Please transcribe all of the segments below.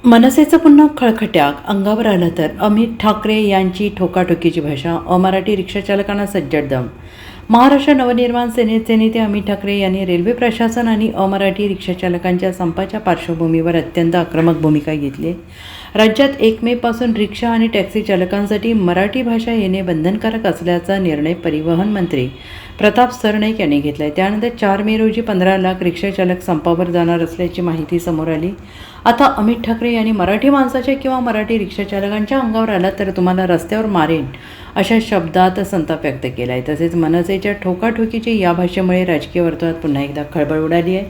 मनसेचं पुन्हा खळखट्याक अंगावर आलं तर अमित ठाकरे यांची ठोकाठोकीची भाषा, अमराठी रिक्षाचालकांना सज्जड दम. महाराष्ट्र नवनिर्माण सेनेचे नेते अमित ठाकरे यांनी रेल्वे प्रशासन आणि अमराठी रिक्षाचालकांच्या संपाच्या पार्श्वभूमीवर अत्यंत आक्रमक भूमिका घेतली. राज्यात 1 मेपासून रिक्षा आणि टॅक्सी चालकांसाठी मराठी भाषा येणे बंधनकारक असल्याचा निर्णय परिवहन मंत्री प्रताप सरनाईक यांनी घेतला आहे. त्यानंतर 4 मे रोजी 15 लाख रिक्षाचालक संपावर जाणार असल्याची माहिती समोर आली. आता अमित ठाकरे यांनी मराठी माणसाच्या किंवा मराठी रिक्षाचालकांच्या अंगावर आला तर तुम्हाला रस्त्यावर मारेन अशा शब्दात संताप व्यक्त केला आहे. तसेच मनसेच्या ठोकाठोकीची या भाषेमुळे राजकीय वर्तुळात पुन्हा एकदा खळबळ उडाली आहे.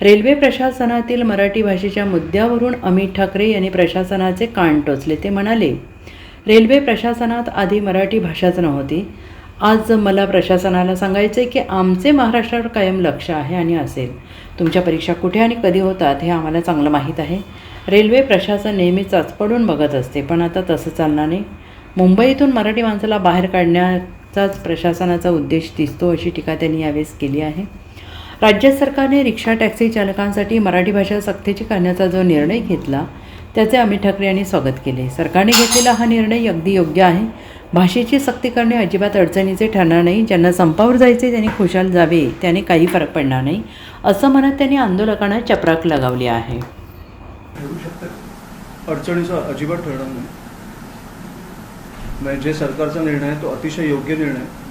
रेल्वे प्रशासनातील मराठी भाषेच्या मुद्द्यावरून अमित ठाकरे यांनी प्रशासनाचे कान टोचले. ते म्हणाले, रेल्वे प्रशासनात आधी मराठी भाषाच नव्हती. आज मला प्रशासनाला सांगायचं आहे की आमचे महाराष्ट्रावर कायम लक्ष आहे आणि असेल. तुमच्या परीक्षा कुठे आणि कधी होतात हे आम्हाला चांगलं माहीत आहे. रेल्वे प्रशासन नेहमीच चाचपडून बघत असते, पण आता तसं चालणार नाही. मुंबईतून मराठी माणसाला बाहेर काढण्याचाच प्रशासनाचा उद्देश दिसतो, अशी टीका त्यांनी यावेळेस केली आहे. राज्य सरकारने रिक्षा टॅक्सी चालकांसाठी मराठी भाषा सक्तीची करण्याचा जो निर्णय घेतला त्याचे अमित ठाकरे यांनी स्वागत केले. सरकारने घेतलेला हा निर्णय अगदी योग्य आहे. भाषेची सक्ती करणे अजिबात अडचणीचे ठरणार नाही. ज्यांना संपावर जायचे त्यांनी खुशाल जावे, त्याने काही फरक पडणार नाही, असं म्हणत त्यांनी आंदोलकांना चपराक लगावली आहे. अडचणीचा अजिबात ठरणार नाही. म्हणजे जे सरकारचा निर्णय आहे तो अतिशय योग्य निर्णय आहे.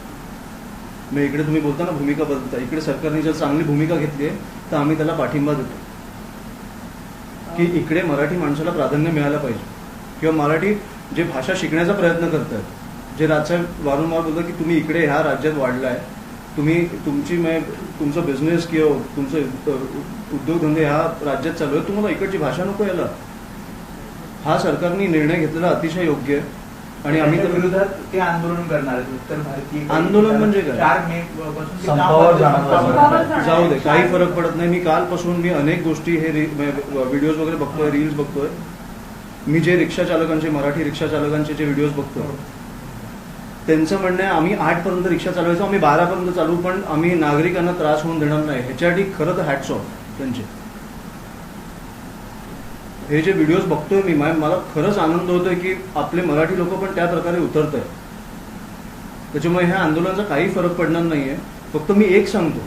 मग इकडे तुम्ही बोलता ना भूमिका बदलता, इकडे सरकारने जर चांगली भूमिका घेतली आहे तर आम्ही त्याला पाठिंबा देतो की इकडे मराठी माणसाला प्राधान्य मिळालं पाहिजे, किंवा मराठी जे भाषा शिकण्याचा प्रयत्न करतात, जे राज्य वारंवार बोलतात की तुम्ही इकडे ह्या राज्यात वाढलाय, तुम्ही तुमचं बिझनेस किंवा तुमचं उद्योगधंदे ह्या राज्यात चालू आहे, तुम्हाला इकडची भाषा नको यायला. हा सरकारने निर्णय घेतलेला अतिशय योग्य आहे आणि आम्ही त्या विरोधात ते आंदोलन करणार आहेत. उत्तर भारतीय आंदोलन म्हणजे काय? 4 मे पासून जाऊ दे, काही फरक पडत नाही. मी कालपासून अनेक गोष्टी हे व्हिडिओज वगैरे बघतोय, रील्स बघतोय. मी जे रिक्षा चालकांचे, मराठी रिक्षा चालकांचे जे व्हिडिओज बघतोय, त्यांचं म्हणणं आहे आम्ही 8 पर्यंत रिक्षा चालवायचो, आम्ही 12 पर्यंत चालू, पण आम्ही नागरिकांना त्रास होऊन देणार नाही. ह्याच्यासाठी खरं तर हॅट्स ऑफ त्यांचे. हे जे व्हिडिओज बघतोय मी, मला खरंच आनंद होतोय की आपले मराठी लोक पण त्या प्रकारे उतरत आहेत. त्याच्यामुळे ह्या आंदोलनाचा काही फरक पडणार नाहीये. फक्त मी एक सांगतो,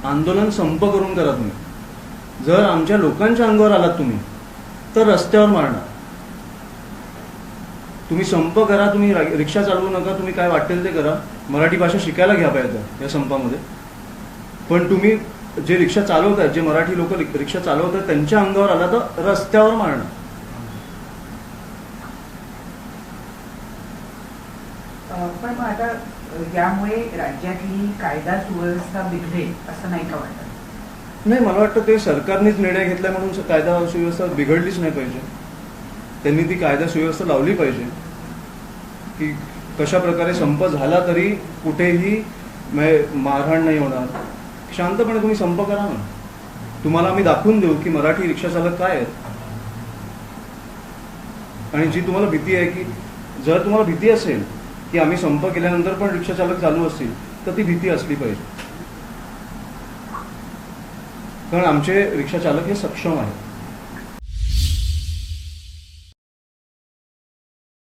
आंदोलन संप करून करा तुम्ही. जर आमच्या लोकांच्या अंगावर आलात तुम्ही तर रस्त्यावर मारणार. तुम्ही संप करा, तुम्ही रिक्षा चालवू नका, तुम्ही काय वाटेल ते करा. मराठी भाषा शिकायला घ्या पाहिजे या संपामध्ये. पण तुम्ही जे रिक्षा चालवत आहेत, जे मराठी लोक रिक्षा चालवत आहेत, त्यांच्या अंगावर आला तर रस्त्यावर मारणार. पण मग आता यामुळे राज्यातली कायदा सुव्यवस्था बिघडेल असं नाही का वाटत? नाही, मला वाटतं ते सरकारनेच निर्णय घेतला म्हणून कायदा सुव्यवस्था बिघडलीच नाही पाहिजे. त्यांनी ती कायदा सुव्यवस्था लावली पाहिजे की कशा प्रकारे संप झाला तरी कुठेही मारहाण नाही होणार. शांतपणे तुम्ही संप करा ना. तुम्हाला आम्ही दाखवून देऊ की मराठी रिक्षा चालक काय आहेत. आणि जी तुम्हाला भीती आहे, की जर तुम्हाला भीती असेल की आम्ही संप केल्यानंतर पण रिक्षा चालक चालू असतील, तर ती भीती असली पाहिजे. कारण आमचे रिक्षा चालक हे सक्षम आहेत.